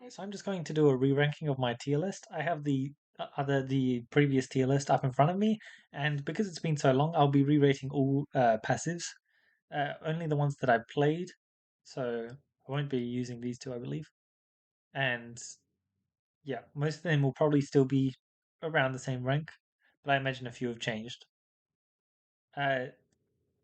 So I'm just going to do a re-ranking of my tier list. I have the previous tier list up in front of me, and because it's been so long, I'll be re-rating all passives, only the ones that I've played. So I won't be using these two, I believe. And yeah, most of them will probably still be around the same rank, but I imagine a few have changed. Uh,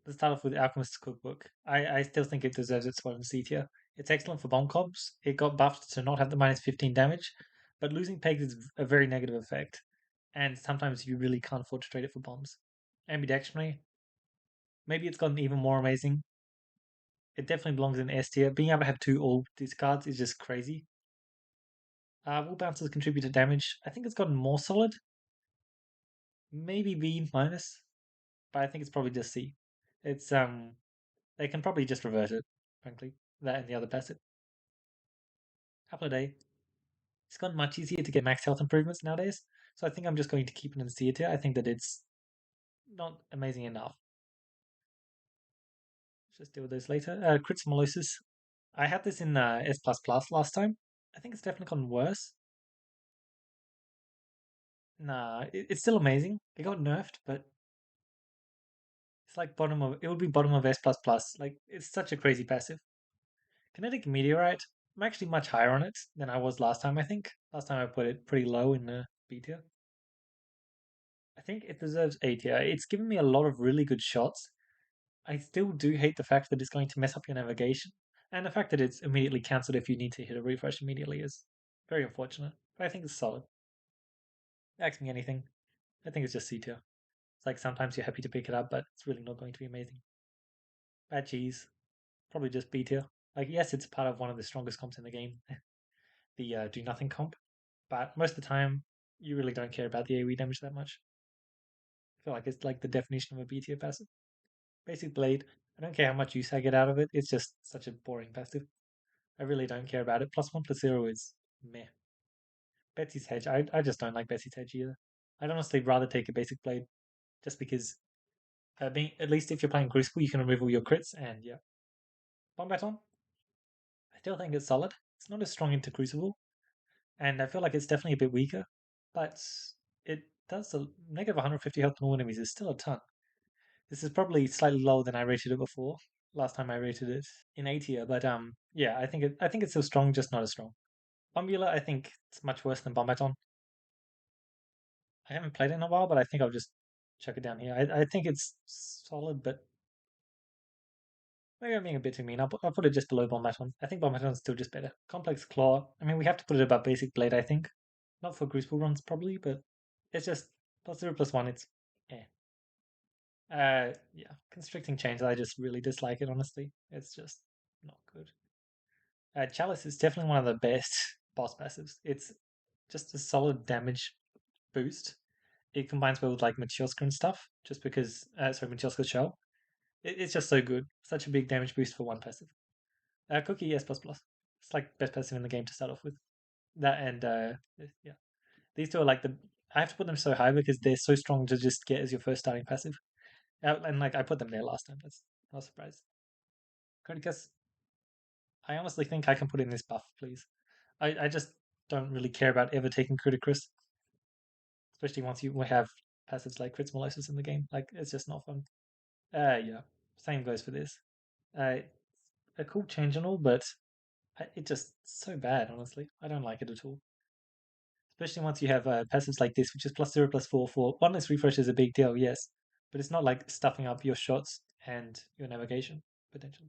let's start off with Alchemist's Cookbook. I still think it deserves its spot in C tier. It's excellent for bomb combs. It got buffed to not have the minus 15 damage, but losing pegs is a very negative effect, and sometimes you really can't afford to trade it for bombs. Ambidextrony, maybe it's gotten even more amazing. It definitely belongs in S tier. Being able to have two all discards is just crazy. Will bouncers contribute to damage. I think it's gotten more solid. Maybe B minus, but I think it's probably just C. It's they can probably just revert it, frankly. That and the other passive. Couple of day. It's gotten much easier to get max health improvements nowadays, so I think I'm just going to keep it in C tier. I think that it's not amazing enough. Let's just deal with those later. Crit Smolosis. I had this in S last time. I think it's definitely gotten worse. Nah, it's still amazing. It got nerfed, but it's like bottom of it would be bottom of S Like it's such a crazy passive. Kinetic Meteorite. I'm actually much higher on it than I was last time. I think last time I put it pretty low in the B tier. I think it deserves A tier. It's given me a lot of really good shots. I still do hate the fact that it's going to mess up your navigation, and the fact that it's immediately cancelled if you need to hit a refresh immediately is very unfortunate. But I think it's solid. Ask me anything. I think it's just C tier. It's like sometimes you're happy to pick it up, but it's really not going to be amazing. Bad cheese. Probably just B tier. Like, yes, it's part of one of the strongest comps in the game, the do nothing comp, but most of the time, you really don't care about the AoE damage that much. I feel like it's like the definition of a B tier passive. Basic Blade. I don't care how much use I get out of it, it's just such a boring passive. I really don't care about it. Plus one plus zero is meh. Betsy's Hedge. I just don't like Betsy's Hedge either. I'd honestly rather take a Basic Blade just because being at least if you're playing Crucible, you can remove all your crits and yeah. Bombaton. I still think it's solid. It's not as strong into Crucible, and I feel like it's definitely a bit weaker, but it does a negative 150 health to all enemies is still a ton. This is probably slightly lower than I rated it before. Last time I rated it in A tier, but yeah, I think it's still strong, just not as strong. Bombula, I think it's much worse than Bombaton. I haven't played it in a while, but I think I'll just chuck it down here. I think it's solid, but maybe I'm being a bit too mean. I'll put it just below Bombaton. I think Bombaton's still just better. Complex Claw. I mean, we have to put it above Basic Blade, I think. Not for Crucible runs, probably, but it's just plus zero plus one. It's eh. Yeah. Constricting Chains. I just really dislike it. Honestly, it's just not good. Chalice is definitely one of the best boss passives. It's just a solid damage boost. It combines well with like Matryoshka and stuff, just because, sorry, Matryoshka Shell. It's just so good. Such a big damage boost for one passive. Cookie S++. It's like best passive in the game to start off with. That and, yeah. These two are like the. I have to put them so high because they're so strong to just get as your first starting passive. And like, I put them there last time. That's not a surprise. Criticus, I honestly think I can put in this buff, please. I just don't really care about ever taking Criticus, especially once you have passives like Crit Smolosis in the game. Like, it's just not fun. Yeah. Same goes for this. It's a cool change and all, but it just so bad. Honestly, I don't like it at all. Especially once you have passives like this, which is plus zero plus four. For one less refresh is a big deal, yes, but it's not like stuffing up your shots and your navigation potentially.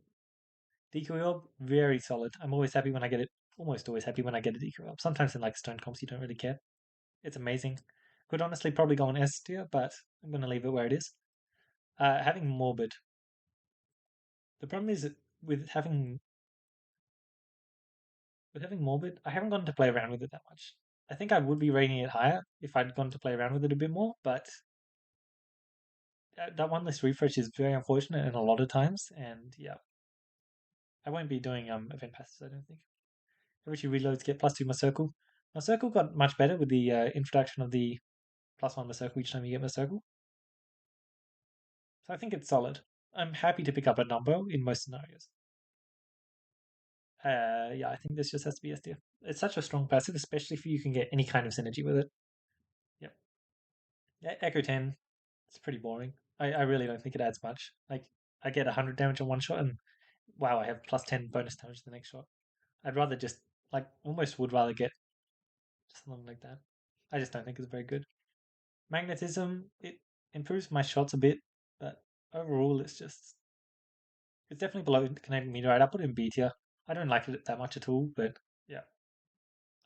Decoy orb, very solid. I'm always happy when I get it. Almost always happy when I get a decoy orb. Sometimes in like stone comps, you don't really care. It's amazing. Could honestly probably go on S tier, but I'm gonna leave it where it is. Having morbid. The problem is that with having morbid, I haven't gotten to play around with it that much. I think I would be rating it higher if I'd gone to play around with it a bit more, but that one list refresh is very unfortunate in a lot of times, and yeah, I won't be doing event passes. I don't think. Every two reloads get plus two my circle. My circle got much better with the introduction of the plus one my circle each time you get my circle. So I think it's solid. I'm happy to pick up a number in most scenarios. Yeah, I think this just has to be S tier. It's such a strong passive, especially if you can get any kind of synergy with it. Yep. Echo 10, it's pretty boring. I really don't think it adds much. Like, I get 100 damage on one shot, and wow, I have plus 10 bonus damage the next shot. I'd rather just, like, almost would rather get something like that. I just don't think it's very good. Magnetism, it improves my shots a bit, but overall, it's definitely below kinetic meteorite. I put it in B tier. I don't like it that much at all, but yeah.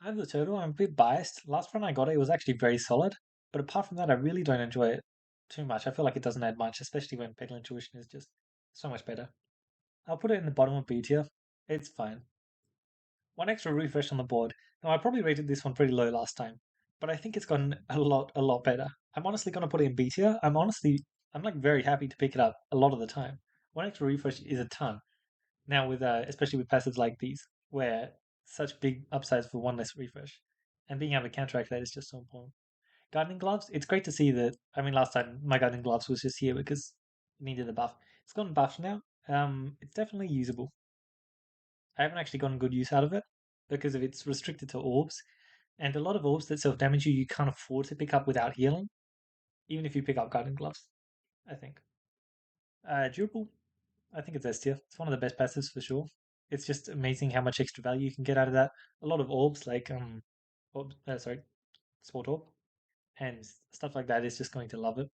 I have the turtle. I'm a bit biased. Last run I got it, it was actually very solid. But apart from that, I really don't enjoy it too much. I feel like it doesn't add much, especially when Fatal Intuition is just so much better. I'll put it in the bottom of B tier. It's fine. One extra refresh on the board. Now, I probably rated this one pretty low last time, but I think it's gotten a lot better. I'm honestly going to put it in B tier. I'm like very happy to pick it up a lot of the time. One extra refresh is a ton. Now, with especially with passives like these, where such big upsides for one less refresh, and being able to counteract that is just so important. Gardening gloves, it's great to see that. I mean, last time my gardening gloves was just here because it needed a buff. It's gotten buffed now. It's definitely usable. I haven't actually gotten good use out of it because of it's restricted to orbs, and a lot of orbs that self damage you, you can't afford to pick up without healing, even if you pick up gardening gloves. I think. Durable, I think it's S tier. It's one of the best passives for sure. It's just amazing how much extra value you can get out of that. A lot of orbs, like sport orb and stuff like that, is just going to love it.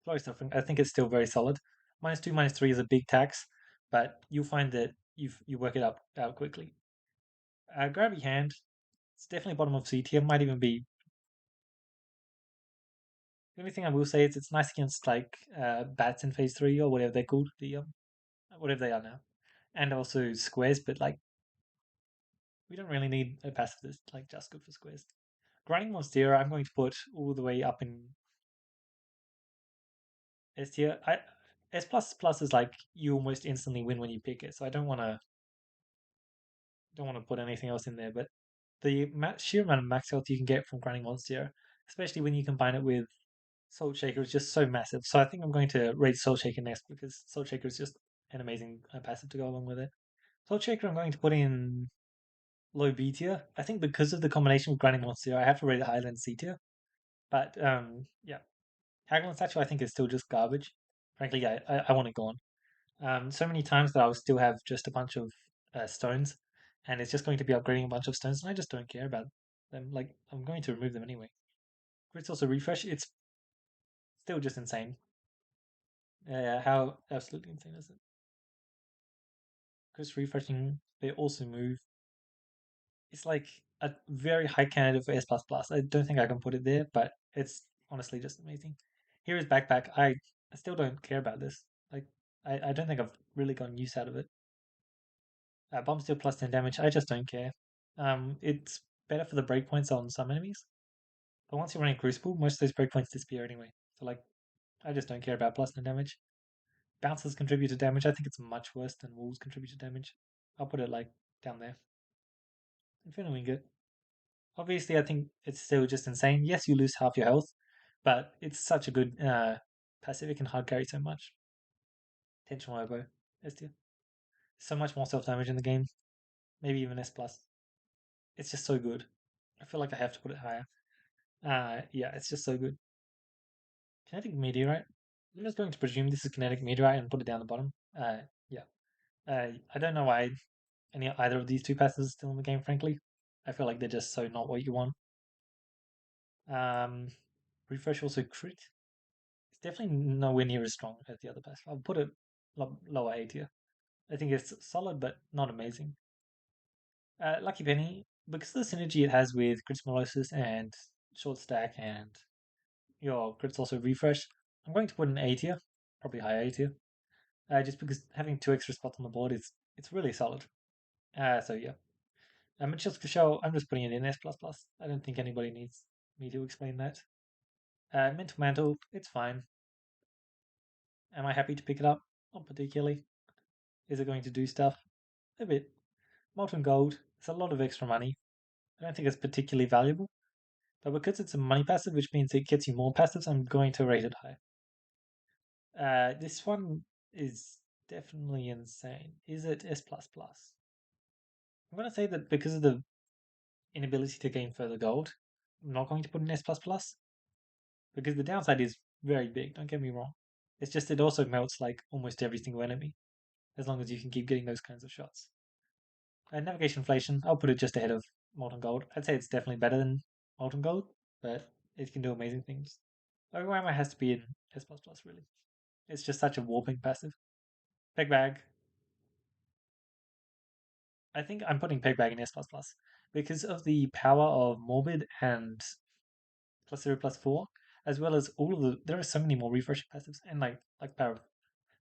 Flow stuff, I think it's still very solid. Minus two, minus three is a big tax, but you'll find that you work it up out quickly. Grabby hand, it's definitely bottom of C tier. Might even be. The only thing I will say is it's nice against like bats in phase three or whatever they're called, whatever they are now, and also squares. But like we don't really need a passive that's like just good for squares. Grinding Monstera, I'm going to put all the way up in S tier. S plus plus is like you almost instantly win when you pick it, so I don't want to put anything else in there. But the sheer amount of max health you can get from grinding Monstera, especially when you combine it with Salt Shaker, is just so massive. So I think I'm going to rate Salt Shaker next because Salt Shaker is just an amazing passive to go along with it. Salt Shaker, I'm going to put in low B tier. I think because of the combination with grinding Monstera, I have to rate it higher than C tier. But yeah, Haglin Statue I think is still just garbage. Frankly, I want it gone. So many times that I'll still have just a bunch of stones, and it's just going to be upgrading a bunch of stones, and I just don't care about them. Like I'm going to remove them anyway. Crits also refresh. It's still just insane. How absolutely insane is it? Crits refreshing. They also move. It's like a very high candidate for S plus plus. I don't think I can put it there, but it's honestly just amazing. Here is backpack. I still don't care about this. Like I don't think I've really gotten use out of it. Bomb steel plus 10 damage. I just don't care. It's better for the breakpoints on some enemies, but once you're running Crucible, most of those breakpoints disappear anyway. So like, I just don't care about plus 10 damage. Bouncers contribute to damage. I think it's much worse than walls contribute to damage. I'll put it like down there. Infinite Winged. Obviously, I think it's still just insane. Yes, you lose half your health, but it's such a good passive. It can hard carry so much. Tension Oboe. S tier. So much more self damage in the game. Maybe even S plus. It's just so good. I feel like I have to put it higher. Yeah, it's just so good. Kinetic Meteorite. I'm just going to presume this is Kinetic Meteorite and put it down the bottom. Yeah. I don't know why either of these two passes are still in the game, frankly. I feel like they're just so not what you want. Um, Refresh also crit. It's definitely nowhere near as strong as the other pass. I'll put it lower A tier. I think it's solid, but not amazing. Lucky Penny, because of the synergy it has with Crit Smolosis and Short Stack and your crits also refresh, I'm going to put an A tier, probably high A tier, just because having two extra spots on the board is it's really solid. So yeah, Mitchell's Shell, I'm just putting it in S plus plus. I don't think anybody needs me to explain that. Mental Mantle, it's fine. Am I happy to pick it up? Not particularly. Is it going to do stuff? A bit. Molten Gold, it's a lot of extra money. I don't think it's particularly valuable, but because it's a money passive, which means it gets you more passives, I'm going to rate it high. This one is definitely insane. Is it S plus plus? I'm gonna say that because of the inability to gain further gold, I'm not going to put an S plus plus because the downside is very big. Don't get me wrong. It's just it also melts like almost every single enemy as long as you can keep getting those kinds of shots. Navigation inflation, I'll put it just ahead of molten gold. I'd say it's definitely better than molten gold, but it can do amazing things. Overwhammer has to be in S plus plus really. It's just such a warping passive. Peg bag, I think I'm putting peg bag in S plus plus because of the power of morbid and plus 0 plus 4, as well as all of the. There are so many more refreshing passives and like power.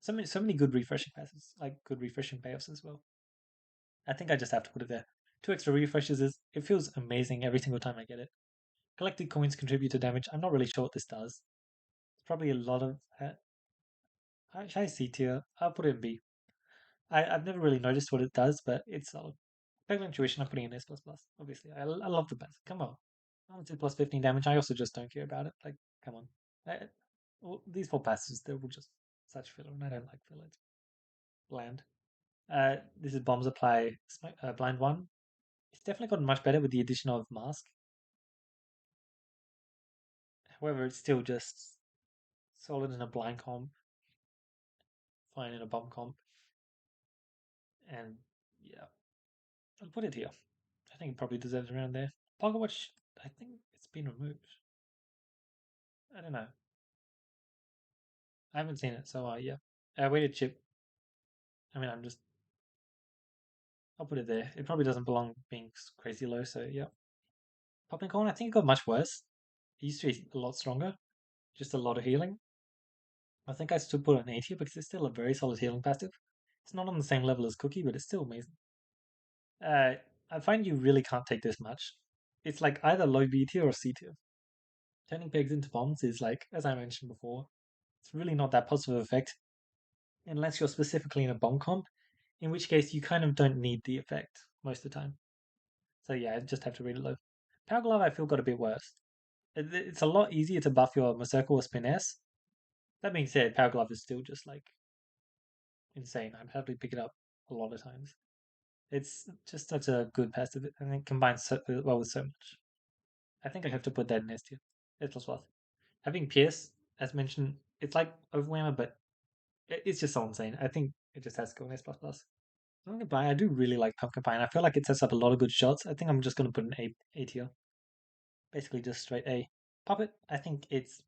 So many good refreshing passives, like good refreshing payoffs as well. I think I just have to put it there. Two extra refreshes is it feels amazing every single time I get it. Collected coins contribute to damage. I'm not really sure what this does. It's probably a lot of. Should I C tier? I'll put it in B. I've never really noticed what it does, but it's solid. Peggle Intuition, I'm putting in S plus plus. Obviously, I love the passive. Come on, I'm 2 plus 15 damage. I also just don't care about it. Like, come on. Well, these four passes, they're all just such filler, and I don't like filler. It's bland. This is Bombs Apply Blind 1. It's definitely gotten much better with the addition of Mask. However, it's still just solid in a blind comp, fine in a bomb comp, and yeah, I'll put it here. I think it probably deserves around there. Pocket Watch, I think it's been removed. I don't know. I haven't seen it, so yeah. Weighted chip. I mean, I'll put it there. It probably doesn't belong being crazy low, so yeah. Popping Corn, I think it got much worse. It used to be a lot stronger, just a lot of healing. I think I still put it an A tier because it's still a very solid healing passive. It's not on the same level as Cookie, but it's still amazing. Uh, I find you really can't take this much. It's like either low B tier or C tier. Turning pegs into bombs is like, as I mentioned before, it's really not that positive effect unless you're specifically in a bomb comp, in which case you kind of don't need the effect most of the time. So yeah, I just have to read it low. Power Glove I feel got a bit worse. It's a lot easier to buff your Berserker or Spiness. That being said, Power Glove is still just like insane. I'd happily pick it up a lot of times. It's just such a good passive and it combines so well with so much. I think I have to put that in S tier. S plus plus. Having Pierce, as mentioned, it's like Overwhelmer, but it's just so insane. I think it just has to go in S plus plus. Pumpkin Pie, I do really like Pumpkin Pie, and I feel like it sets up a lot of good shots. I think I'm just gonna put an A tier. Basically just straight A. Puppet, I think it's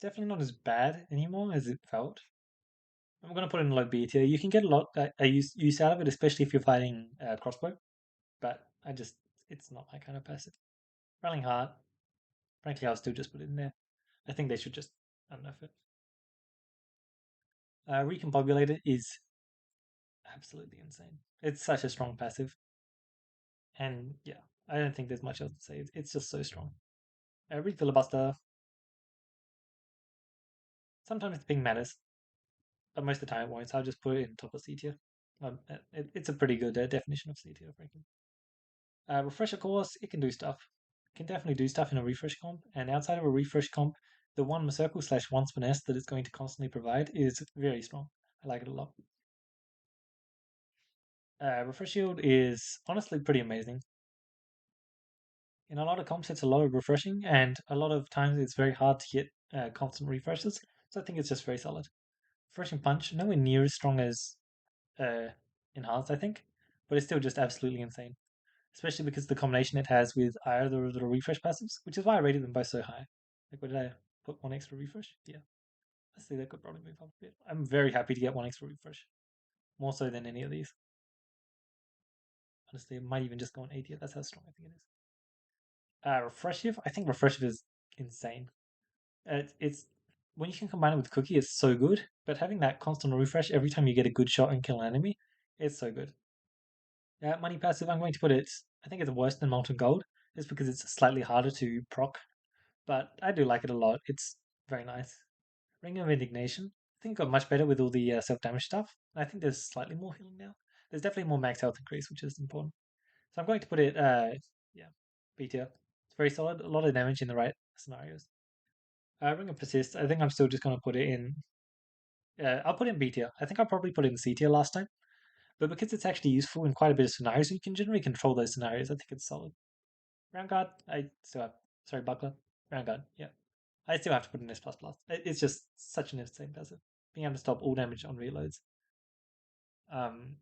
definitely not as bad anymore as it felt. I'm gonna put it in low B tier. You can get a lot use out of it, especially if you're fighting crossbow. But it's not my kind of passive. Rallying Heart, frankly, I'll still just put it in there. I think they should just unnerf it. Recombobulator is absolutely insane. It's such a strong passive, and yeah, I don't think there's much else to say. It's just so strong. Read Filibuster. Sometimes the ping matters, but most of the time it won't. So I'll just put it in top of C tier. It's a pretty good definition of C tier, frankly. Refresher course, it can do stuff. It can definitely do stuff in a refresh comp, and outside of a refresh comp, the one circle slash one finesse that it's going to constantly provide is very strong. I like it a lot. Refresh shield is honestly pretty amazing. In a lot of comps, it's a lot of refreshing, and a lot of times it's very hard to get constant refreshes. So I think it's just very solid. Refreshing punch, nowhere near as strong as uh, enhanced, I think, but it's still just absolutely insane. Especially because the combination it has with either of the refresh passives, which is why I rated them both so high. Like, what did I put one extra refresh? Yeah, I see that could probably move up a bit. I'm very happy to get one extra refresh, more so than any of these. Honestly, it might even just go on 80. That's how strong I think it is. Refreshive, I think refreshive is insane. It's when you can combine it with cookie, it's so good. But having that constant refresh every time you get a good shot and kill an enemy, it's so good. Money passive, I'm going to put it. I think it's worse than molten gold, just because it's slightly harder to proc. But I do like it a lot. It's very nice. Ring of Indignation, I think it got much better with all the self damage stuff. I think there's slightly more healing now. There's definitely more max health increase, which is important. So I'm going to put it, yeah, B tier. It's very solid. A lot of damage in the right scenarios. Ring of Persist, I think I'm still just going to put it in. I'll put it in B tier. I think I'll probably put it in C tier last time But because it's actually useful in quite a bit of scenarios, you can generally control those scenarios. I think it's solid. Round guard, I still have. Sorry, buckler. Round guard, yeah. I still have to put an S plus plus. It's just such an insane passive. Being able to stop all damage on reloads. Um,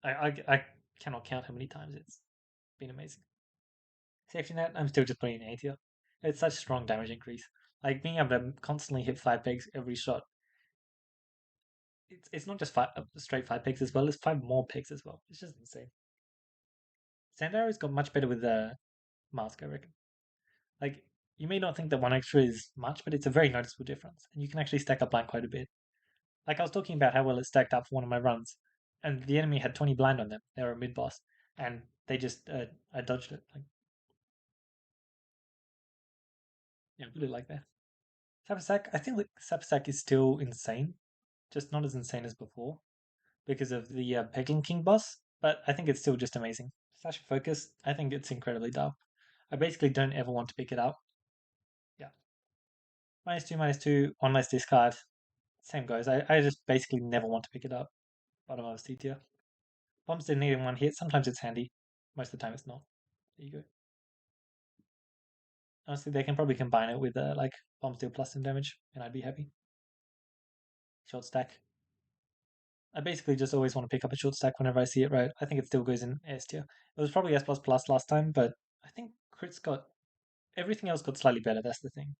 I cannot count how many times it's been amazing. Safety net, I'm still just putting an A tier. It's such a strong damage increase. Like being able to constantly hit 5 pegs every shot. It's not just straight 5 pegs as well. It's 5 more pegs as well. It's just insane. Sandaro's got much better with the mask, I reckon. Like you may not think that one extra is much, but it's a very noticeable difference, and you can actually stack up blind quite a bit. Like I was talking about how well it stacked up for one of my runs, and the enemy had 20 blind on them. They were a mid boss, and they just I dodged it. Like yeah, put it like that. Sapasak, I think like Sapasak is still insane, just not as insane as before because of the Pegging King boss. But I think it's still just amazing. Slash focus, I think it's incredibly dumb. I basically don't ever want to pick it up. Yeah, minus two, one less discard. Same goes. I just basically never want to pick it up. Bottom of C tier. Bombs didn't need in one hit. Sometimes it's handy. Most of the time it's not. There you go. Honestly, they can probably combine it with like bomb steel plus some damage, and I'd be happy. Short stack. I basically just always want to pick up a short stack whenever I see it. Right. I think it still goes in S tier. It was probably S plus plus last time, but I think crits got everything else got slightly better. That's the thing.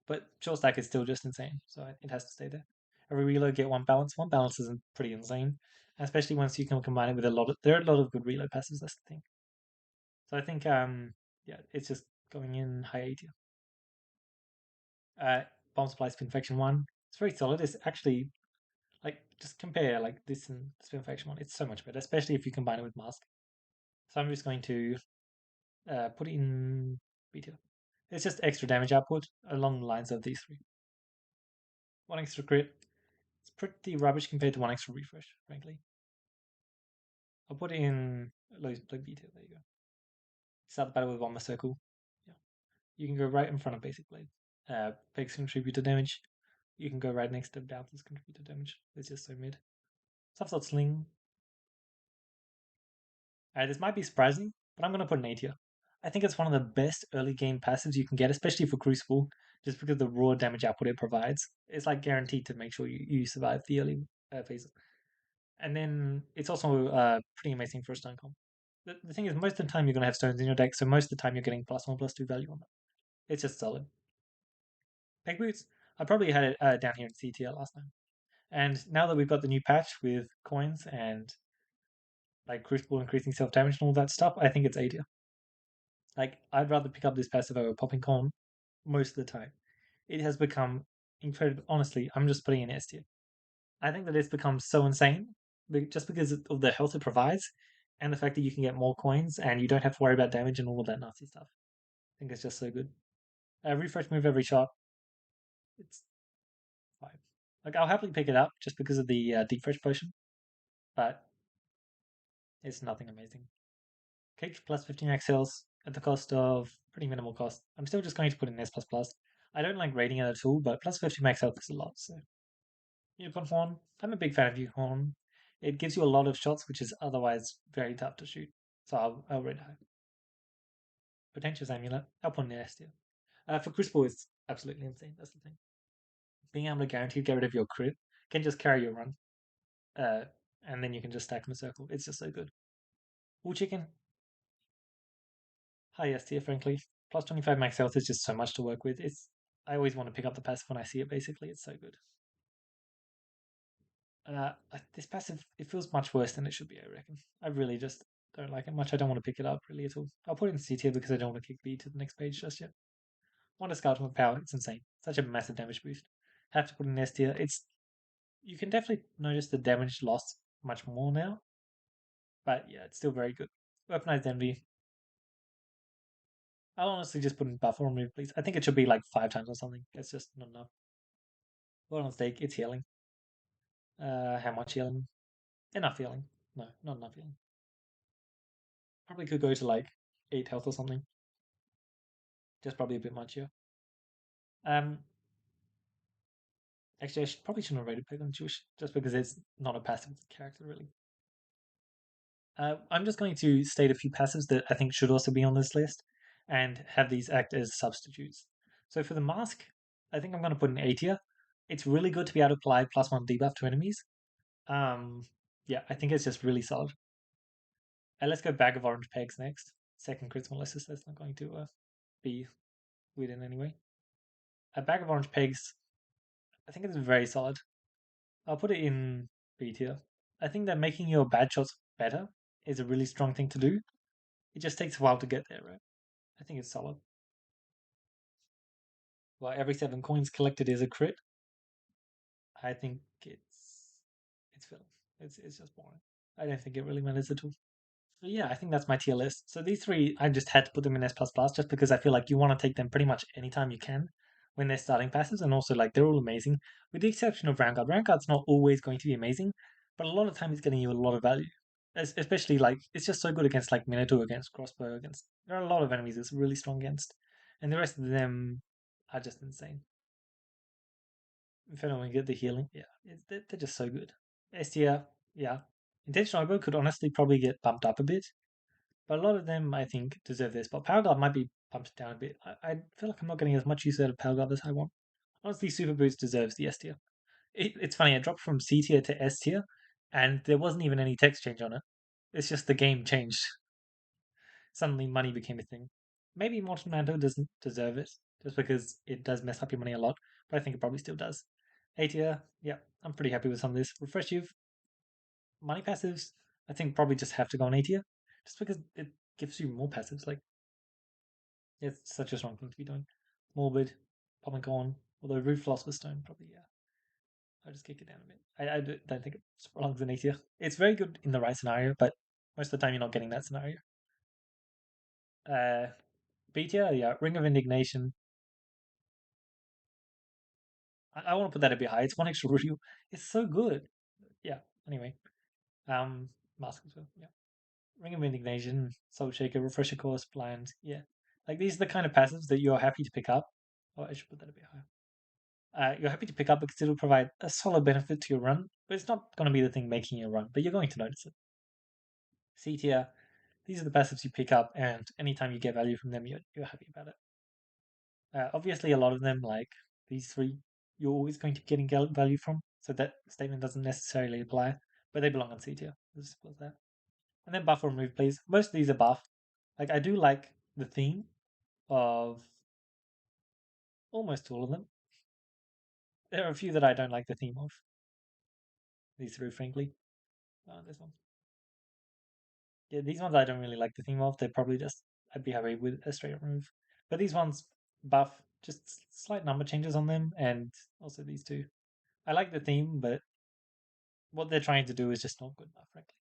But short stack is still just insane, so it has to stay there. Every reload get one balance. One balance is pretty insane, especially once you can combine it with a lot of. There are a lot of good reload passes. That's the thing. So I think yeah, it's just going in high A tier. Bomb supply spin faction one. It's very solid. It's actually like just compare like this and spin faction one. It's so much better, especially if you combine it with mask. So I'm just going to put it in B tier. It's just extra damage output along the lines of these three. One extra crit. It's pretty rubbish compared to one extra refresh, frankly. I'll put it in low B tier. There you go. Start the battle with one more circle. Yeah. You can go right in front of basic blade. Pegs contribute to damage. You can go right next to bounces contribute to damage. It's just so mid. Soft sling. This might be surprising, but I'm gonna put an A tier. I think it's one of the best early game passives you can get, especially for Crucible, just because of the raw damage output it provides. It's like guaranteed to make sure you survive the early phases. And then it's also pretty amazing for a stone comp. The thing is, most of the time you're gonna have stones in your deck, so most of the time you're getting +1, +2 value on them. It's just solid. Peg boots, I probably had it down here in C tier last time. And now that we've got the new patch with coins and like Crucible increasing self damage and all that stuff, I think it's A tier. Like I'd rather pick up this passive over popping corn most of the time. It has become incredible. Honestly, I'm just putting in S tier. I think that it's become so insane just because of the health it provides and the fact that you can get more coins and you don't have to worry about damage and all of that nasty stuff. I think it's just so good. Refresh move every shot. It's fine. Like I'll happily pick it up just because of the deep fresh potion, but it's nothing amazing. Cage plus 15 max heals at the cost of pretty minimal cost. I'm still just going to put in S plus plus. I don't like rating it at all, but plus 50 max health is a lot. So Unicorn Horn, I'm a big fan of Unicorn Horn. It gives you a lot of shots, which is otherwise very tough to shoot. So I'll rate high. Potential's Amulet, I'll put in S tier. For Crucible, it's absolutely insane. That's the thing. Being able to guarantee get rid of your crit can just carry your run. Uh, and then you can just stack in a circle. It's just so good. Wool Chicken, high S tier, frankly. Plus 25 max health is just so much to work with. I always want to pick up the passive when I see it, basically. It's so good. This passive, it feels much worse than it should be, I reckon. I really just don't like it much. I don't want to pick it up really at all. I'll put it in C tier because I don't want to kick B to the next page just yet. Wonder Scout with power, it's insane. Such a massive damage boost. Have to put in S tier. You can definitely notice the damage loss much more now. But yeah, it's still very good. Weaponized Envy, I'll honestly just put in buffer remove, please. I think it should be like 5 times or something. It's just not enough. Well on stake, it's healing. How much healing? Enough healing. No, not enough healing. Probably could go to like 8 health or something. Just probably a bit much here. Um, actually, probably shouldn't have rated Pokemon Jewish just because it's not a passive character really. I'm just going to state a few passives that I think should also be on this list and have these act as substitutes. So for the mask, I think I'm going to put an A tier. It's really good to be able to apply +1 debuff to enemies. Um, yeah, I think it's just really solid. And let's go bag of orange pegs next. Second crits malicious. That's not going to be weird in any way. A bag of orange pegs. I think it's very solid. I'll put it in B tier. I think that making your bad shots better is a really strong thing to do. It just takes a while to get there, right? I think it's solid. Well, every 7 coins collected is a crit. I think it's filled. It's just boring. I don't think it really matters at all. So yeah, I think that's my tier list. So these three, I just had to put them in S plus plus just because I feel like you want to take them pretty much anytime you can when they're starting passes, and also like they're all amazing, with the exception of Rampart. Rampart's not always going to be amazing, but a lot of time it's getting you a lot of value. Especially like it's just so good against like Minotaur, against Crossbow, against there are a lot of enemies it's really strong against, and the rest of them are just insane. If anyone get the healing, yeah, they're just so good. S tier, yeah. Intentional Oboe could honestly probably get bumped up a bit, but a lot of them, I think, deserve this. But Power Glove might be bumped down a bit. I feel like I'm not getting as much use out of Power Glove as I want. Honestly, Super Boost deserves the S tier. It's funny, I dropped from C tier to S tier, and there wasn't even any text change on it. It's just the game changed. Suddenly, money became a thing. Maybe Mortal Mantle doesn't deserve it, just because it does mess up your money a lot, but I think it probably still does. A tier, yeah, I'm pretty happy with some of this. Refresh Youth, money passives, I think probably just have to go on A tier, just because it gives you more passives. Like, it's such a strong thing to be doing. Morbid, Popping Corn, although Roof Philosopher's Stone, probably, yeah. I'll just kick it down a bit. I don't think it belongs in A tier. It's very good in the right scenario, but most of the time you're not getting that scenario. Uh, B tier, yeah, Ring of Indignation. I want to put that a bit high. It's one extra review. It's so good. Yeah. Anyway, Mask as well. Yeah. Ring of Indignation, Soul Shaker, Refresher Course, Blind. Yeah. Like these are the kind of passives that you're happy to pick up. Oh, I should put that a bit higher. You're happy to pick up because it'll provide a solid benefit to your run, but it's not going to be the thing making your run, but you're going to notice it. C tier, these are the passives you pick up, and anytime you get value from them, you're happy about it. Obviously, a lot of them, like these three, you're always going to be getting value from, so that statement doesn't necessarily apply, but they belong on C tier. Let's suppose that. And then buff or remove, please. Most of these are buff. Like, I do like the theme of almost all of them. There are a few that I don't like the theme of. These three, frankly. This one. Yeah, these ones I don't really like the theme of. They're probably just, I'd be happy with a straight remove. But these ones, buff, just slight number changes on them, and also these two. I like the theme, but what they're trying to do is just not good enough, frankly.